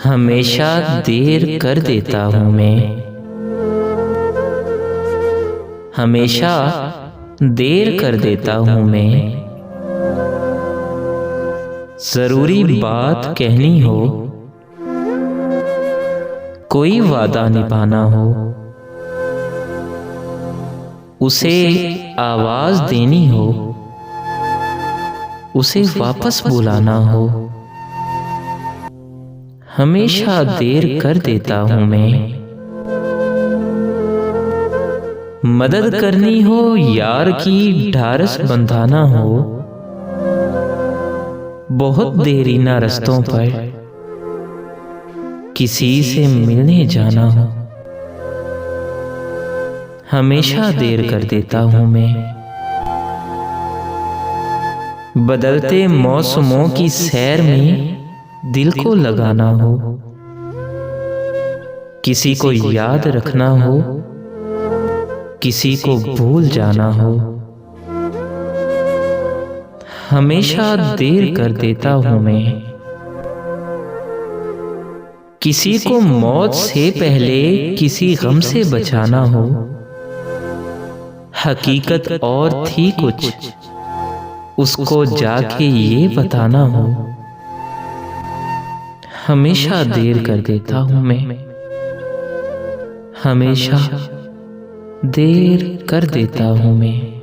हमेशा देर कर देता हूँ मैं, हमेशा देर कर देता हूँ मैं। जरूरी बात कहनी हो, कोई वादा निभाना हो, उसे आवाज देनी हो, उसे वापस बुलाना हो, हमेशा देर कर देता हूँ मैं। मदद करनी हो, यार की ढारस बंधाना हो, बहुत देरी ना रस्तों पर किसी से मिलने जाना हो, हमेशा देर कर देता हूँ मैं। बदलते मौसमों की सैर में दिल को लगाना हो, किसी को याद रखना हो, किसी को भूल जाना हो, हमेशा देर कर देता हूँ मैं। किसी को मौत से पहले किसी गम से बचाना हो, हकीकत और थी कुछ, उसको जाके ये बताना हो, हमेशा देर कर देता हूँ मैं, हमेशा देर कर देता हूँ मैं।